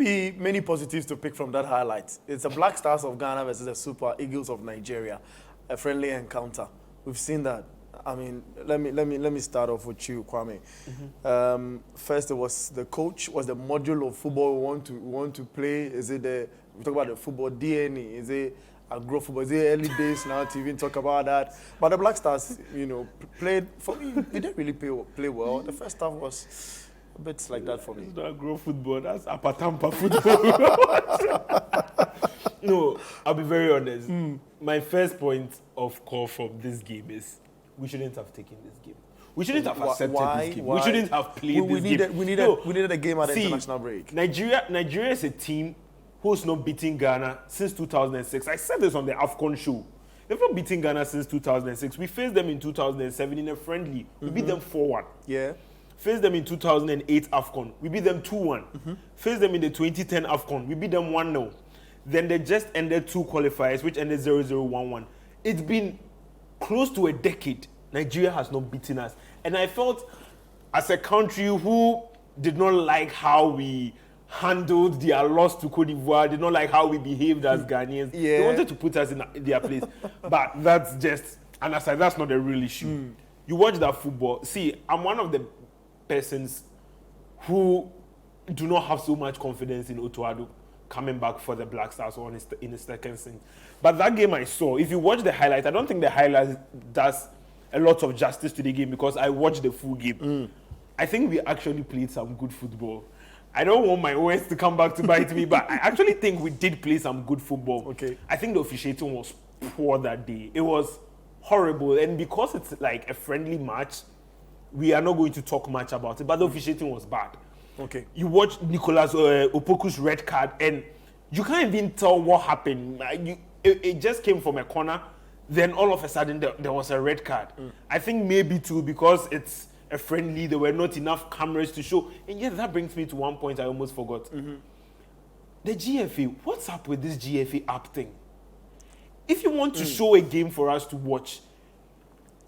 maybe many positives to pick from that highlight. It's the Black Stars of Ghana versus the Super Eagles of Nigeria, a friendly encounter. We've seen that. I mean, let me start off with you, Kwame. First, it was the coach. Was the module of football we want to play? Is it we talk about the football DNA? Is it agro football? Is it early days now to even talk about that? But the Black Stars, played for me. They didn't really play well. The first half was a bit like that for me. It's not agro football. That's Apatampa football. No, I'll be very honest. My first point of call from this game is we shouldn't have taken this game. We shouldn't have accepted this game. We shouldn't have played this game. We needed a game at the international break. Nigeria is a team who's not beating Ghana since 2006. I said this on the AFCON show. They've not beaten Ghana since 2006. We faced them in 2007 in a friendly. We beat them 4-1. Yeah. Faced them in 2008 AFCON. We beat them 2-1. Faced them in the 2010 AFCON. We beat them 1-0. Then they just ended 2 qualifiers, which ended 0-0-1-1. It's been close to a decade. Nigeria has not beaten us. And I felt, as a country who did not like how we handled their loss to Cote d'Ivoire, did not like how we behaved as Ghanaians, they wanted to put us in their place. But that's just, and aside, that's not a real issue. You watch that football. See, I'm one of the persons who do not have so much confidence in Otto Addo coming back for the Black Stars or in his second stint. But that game I saw, if you watch the highlight, I don't think the highlight does a lot of justice to the game because I watched the full game. I think we actually played some good football. I don't want my words to come back to bite me, but I actually think we did play some good football. Okay. I think the officiating was poor that day. It was horrible. And because it's like a friendly match, we are not going to talk much about it, but the officiating was bad. Okay. You watch Nicolas Opoku's red card, and you can't even tell what happened. It just came from a corner, then all of a sudden there was a red card. I think maybe too because it's a friendly, there were not enough cameras to show. And yet that brings me to one point I almost forgot. The GFA, what's up with this GFA app thing? If you want to show a game for us to watch,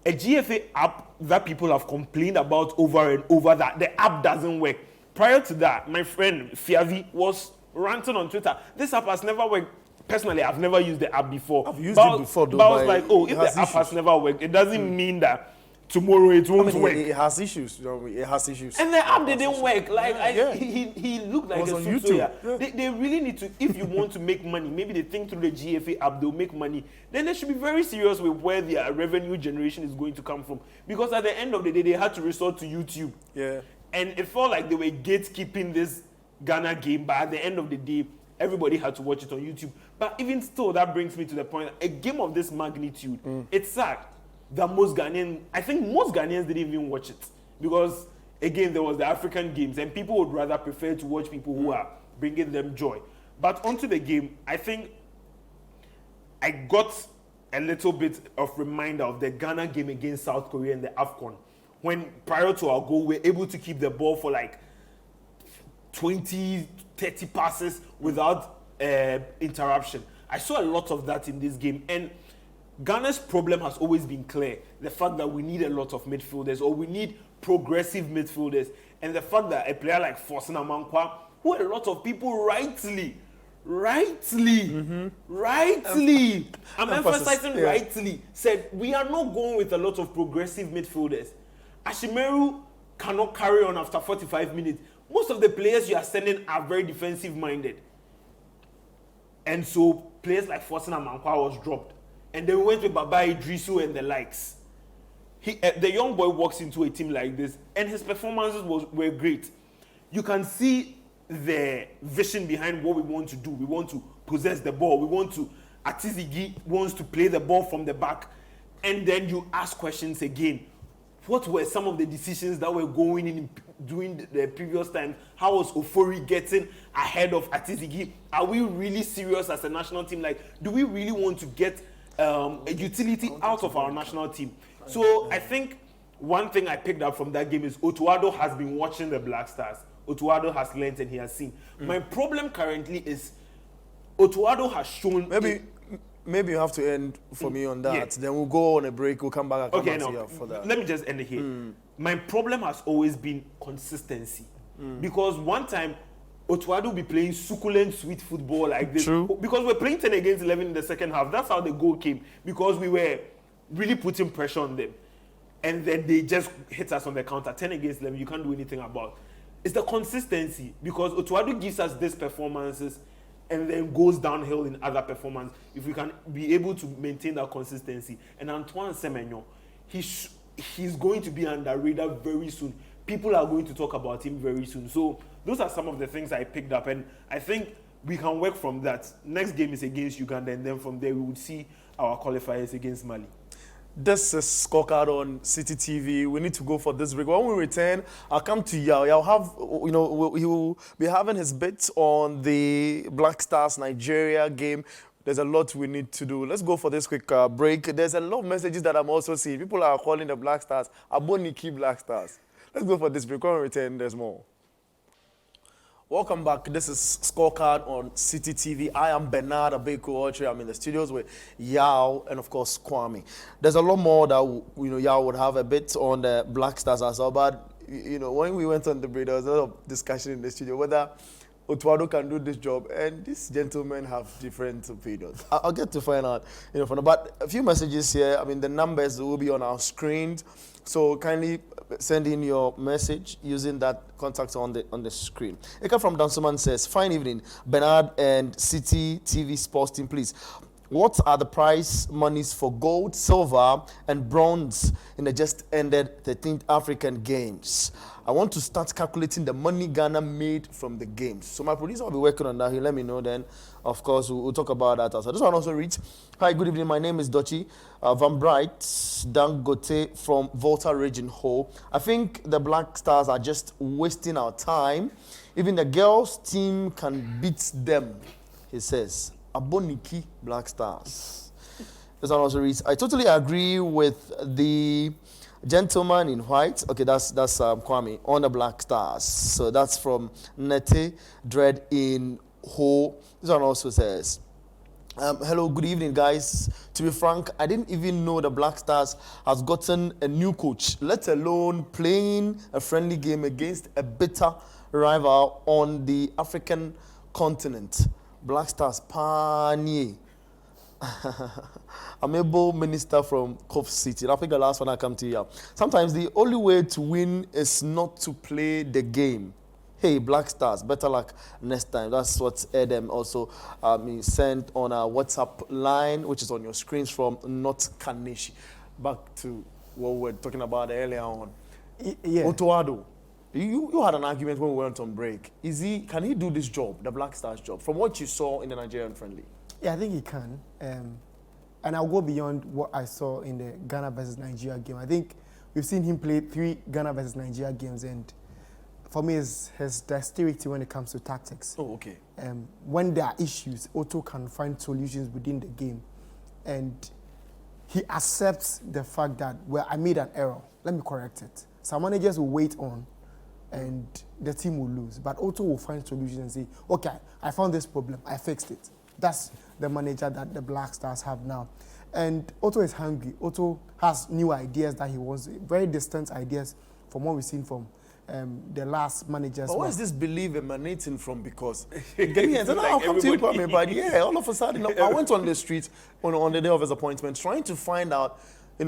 a GFA app that people have complained about over and over, that the app doesn't work. Prior to that, my friend Fiavi was ranting on Twitter. This app has never worked. Personally, I've never used the app before. I've used it before, though. But I was like, if the app has never worked, it doesn't mean that tomorrow it won't work. It has issues. It has issues. And the app didn't work. Like he looked like a YouTube. They really need to, if you want to make money, maybe they think through the GFA app, they'll make money. Then they should be very serious with where their revenue generation is going to come from. Because at the end of the day, they had to resort to YouTube. Yeah. And it felt like they were gatekeeping this Ghana game, but at the end of the day, everybody had to watch it on YouTube. But even still, that brings me to the point, a game of this magnitude, it's sad that I think most Ghanaians didn't even watch it. Because, again, there was the African games, and people would rather prefer to watch people who are bringing them joy. But onto the game, I think I got a little bit of reminder of the Ghana game against South Korea in the AFCON. When prior to our goal, we were able to keep the ball for like 20, 30 passes without interruption. I saw a lot of that in this game. And Ghana's problem has always been clear. The fact that we need a lot of midfielders, or we need progressive midfielders. And the fact that a player like Fosina Mankwa, who a lot of people rightly, I'm emphasizing rightly, said we are not going with a lot of progressive midfielders. Ashimeru cannot carry on after 45 minutes. Most of the players you are sending are very defensive-minded. And so players like Fosina Mankwa was dropped. And then we went with Baba Idrisu and the likes. The young boy walks into a team like this, and his performances were great. You can see the vision behind what we want to do. We want to possess the ball. Atizigi wants to play the ball from the back. And then you ask questions again. What were some of the decisions that were going in during the previous times? How was Ofori getting ahead of Atizigi? Are we really serious as a national team? Like, do we really want to get a utility out of our national team? So I think one thing I picked up from that game is Otto Addo has been watching the Black Stars. Otto Addo has learned and he has seen. My problem currently is Otto Addo has shown... Maybe you have to end for me on that. Yeah. Then we'll go on a break. We'll come back. For that. Let me just end it here. My problem has always been consistency. Because one time, Otto Addo will be playing succulent, sweet football like this. True. Because we're playing 10 against 11 in the second half. That's how the goal came. Because we were really putting pressure on them. And then they just hit us on the counter. 10 against 11, you can't do anything about. It's the consistency. Because Otto Addo gives us these performances and then goes downhill in other performances. If we can be able to maintain that consistency. And Antoine Semenyo, he's going to be under radar very soon. People are going to talk about him very soon. So those are some of the things I picked up, and I think we can work from that. Next game is against Uganda, and then from there we would see our qualifiers against Mali. This is Scorecard on Citi TV. We need to go for this break. When we return, I'll come to Yao. Yao have, he will be having his bits on the Black Stars Nigeria game. There's a lot we need to do. Let's go for this quick break. There's a lot of messages that I'm also seeing. People are calling the Black Stars Aboniki Black Stars. Let's go for this break. When we return, there's more. Welcome back. This is Scorecard on Citi TV. I am Bernard Abeko-Ochre. I'm in the studios with Yao and, of course, Kwame. There's a lot more that Yao would have a bit on the Black Stars as well. But when we went on the break, there was a lot of discussion in the studio whether Otto Addo can do this job, and these gentlemen have different opinions. I'll get to find out, but a few messages here. I mean, the numbers will be on our screen, so kindly send in your message using that contact on the screen. Eka from Dansoman says, "Fine evening, Bernard and Citi TV Sports team, please. What are the prize monies for gold, silver, and bronze in the just ended 13th African Games? I want to start calculating the money Ghana made from the games." So my producer will be working on that. He'll let me know then. Of course, we'll talk about that also. This one also reads, "Hi, good evening. My name is Dochi Van Bright Dangote from Volta Region Ho. I think the Black Stars are just wasting our time. Even the girls' team can beat them," he says. Aboniki Black Stars. This one also reads, "I totally agree with the gentleman in white." Okay, that's Kwame on the Black Stars. So that's from Nete Dread in Ho. This one also says, "Hello, good evening, guys. To be frank, I didn't even know the Black Stars has gotten a new coach, let alone playing a friendly game against a bitter rival on the African continent. Black Stars, Panye." I'm able minister from Cove City. I think the last one I come to you. "Sometimes the only way to win is not to play the game. Hey, Black Stars, better luck next time." That's what Edem also sent on our WhatsApp line, which is on your screens from North Kaneshi. Back to what we were talking about earlier on. Yeah. Otto Addo, you had an argument when we went on break. Can he do this job, the Black Stars job, from what you saw in the Nigerian friendly? Yeah, I think he can. And I'll go beyond what I saw in the Ghana versus Nigeria game. I think we've seen him play 3 Ghana versus Nigeria games, and for me, his dexterity when it comes to tactics. Oh, okay. When there are issues, Otto can find solutions within the game. And he accepts the fact that, well, I made an error. Let me correct it. Some managers will wait on, and the team will lose. But Otto will find solutions and say, okay, I found this problem, I fixed it. That's the manager that the Black Stars have now. And Otto is hungry. Otto has new ideas that he wants, very distant ideas from what we've seen from the last managers. But where is this belief emanating from? Because Ghanaians, and I'll come to you, Kwame, but yeah, all of a sudden, I went on the street on the day of his appointment trying to find out,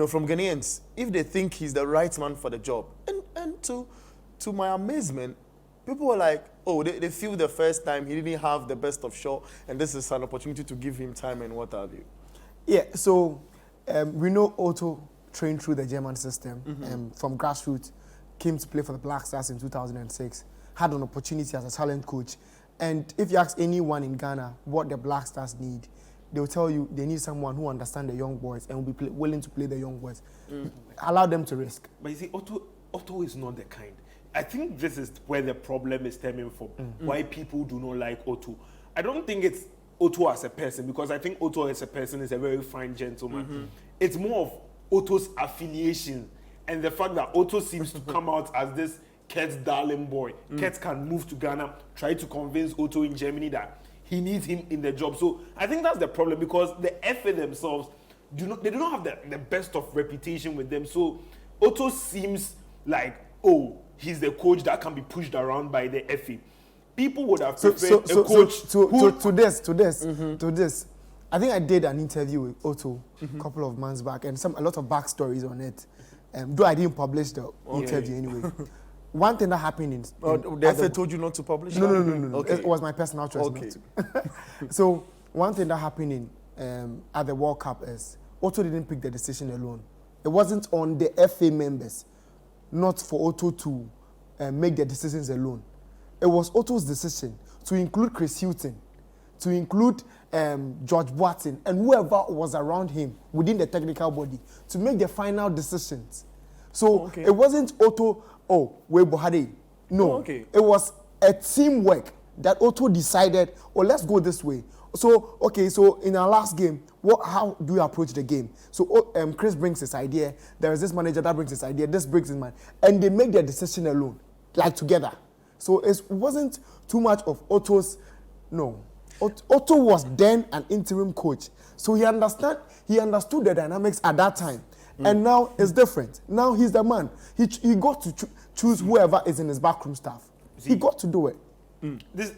from Ghanaians, if they think he's the right man for the job. And to my amazement, people were like, oh, they feel the first time he didn't have the best of show, and this is an opportunity to give him time and what have you. Yeah, so we know Otto trained through the German system from grassroots, came to play for the Black Stars in 2006, had an opportunity as a talent coach. And if you ask anyone in Ghana what the Black Stars need, they'll tell you they need someone who understands the young boys and will be willing to play the young boys. Allow them to risk. But you see, Otto is not the kind. I think this is where the problem is stemming from. Why people do not like Otto. I don't think it's Otto as a person, because I think Otto as a person is a very fine gentleman. It's more of Otto's affiliation and the fact that Otto seems to come out as this Ket's darling boy. Ket can move to Ghana, try to convince Otto in Germany that he needs him in the job. So I think that's the problem, because the FA themselves do not have the best of reputation with them. So Otto seems like, oh, he's the coach that can be pushed around by the FA. people would have preferred a coach to this. I think I did an interview with Otto a couple of months back, and a lot of backstories on it. Though I didn't publish the interview anyway. One thing that happened in the FA told you not to publish. No. Okay. It was my personal choice not to. So one thing that happened in at the World Cup is Otto didn't pick the decision alone. It wasn't on the FA members, not for Otto to make the decisions alone. It was Otto's decision to include Chris Hughton, to include George Boateng, and whoever was around him within the technical body to make the final decisions. So it wasn't Otto, Webohade. No, it was a teamwork that Otto decided, let's go this way. So, so in our last game, how do we approach the game? So Chris brings his idea, there is this manager that brings his idea, this brings his mind, and they make their decision alone, like together. So it wasn't too much of Otto's, no. Otto was then an interim coach. So he understood the dynamics at that time. And now it's different. Now he's the man. He got to choose whoever is in his backroom staff. He got to do it.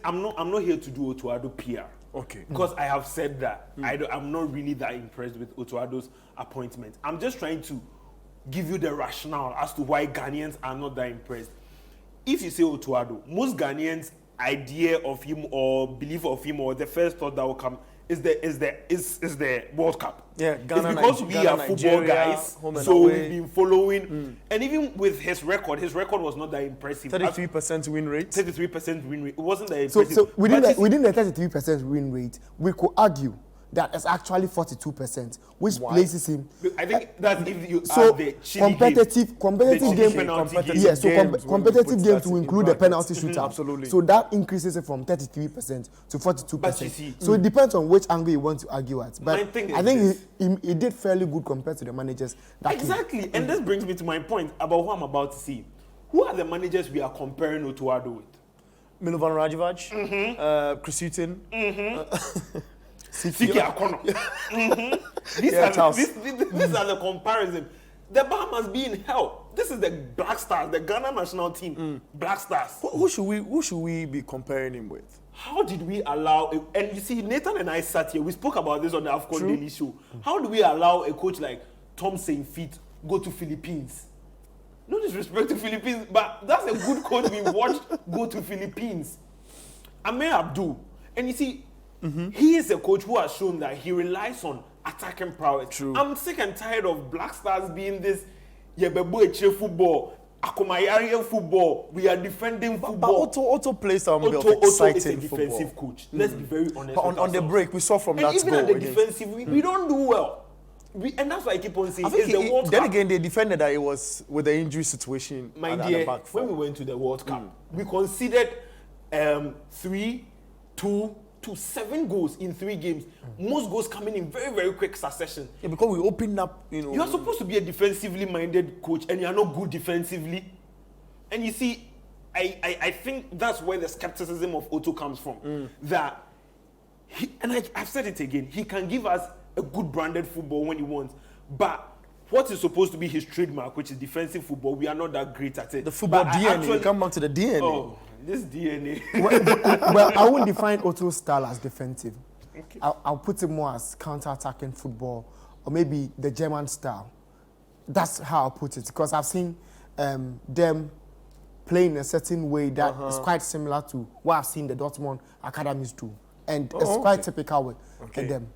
I'm not here to do Otto Addo PR. Okay. Because I have said that I'm not really that impressed with Otto Addo's appointment. I'm just trying to give you the rationale as to why Ghanaians are not that impressed. If you say Otto Addo, most Ghanaians' idea of him or belief of him or the first thought that will come is the World Cup. Yeah, Ghana, it's because we are football guys, so we've been following. And even with his record was not that impressive. 33% win rate. 33% win rate. It wasn't that impressive. So within the 33% win rate, we could argue that it's actually 42%, which places him. I think that's if you add the Chile competitive game. Yes, competitive game to include the penalty shootout. Absolutely. So that increases it from 33% to 42%. But you see, so it depends on which angle you want to argue at. But I think he did fairly good compared to the managers. Exactly, and this brings me to my point about what I'm about to say. Who are the managers we are comparing Otto Addo with? Milovan Rajevac, Chris Hughton. Citi Akono. These are the comparison. The bar must be in hell. This is the Black Stars, the Ghana national team. Black Stars. Who should we be comparing him with? How did we allow? And you see, Nathan and I sat here. We spoke about this on the AFCON Daily Show. How do we allow a coach like Tom Saint-Fit go to Philippines? No disrespect to Philippines, but that's a good coach we watched go to Philippines. Amir Abdul, and you see. He is a coach who has shown that he relies on attacking prowess. True. I'm sick and tired of Black Stars being this football, Akomayarian football. We are defending football. But Otto plays some Otto exciting is a defensive football. coach. Let's be very honest. But on the break, we saw from that even goal. at the defensive, we don't do well. And that's why I keep on saying it's the World Cup. Then again, they defended that it was with the injury situation. My at dear, the back when we went to the World Cup, we conceded 3, 2 to 7 goals in 3 games. Most goals coming in very, very quick succession. Yeah, because we opened up, You are supposed to be a defensively minded coach and you are not good defensively. And you see, I think that's where the skepticism of Otto comes from. That I've said it again, he can give us a good branded football when he wants. But what is supposed to be his trademark, which is defensive football, we are not that great at it. The football DNA, you come back to the DNA. Oh, this DNA. well, I wouldn't define Otto's style as defensive. Okay. I'll put it more as counter-attacking football, or maybe the German style. That's how I'll put it, because I've seen them play in a certain way that is quite similar to what I've seen the Dortmund academies do. And it's quite typical with them.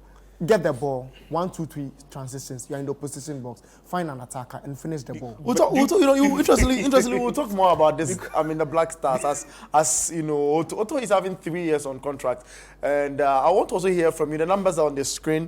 Get the ball, 1, 2, 3 transitions. You're in the opposition box. Find an attacker and finish the ball. Interestingly, we'll talk more about this. I mean, the Black Stars, as you know, Otto is having 3 years on contract, and I want to also hear from you. The numbers are on the screen.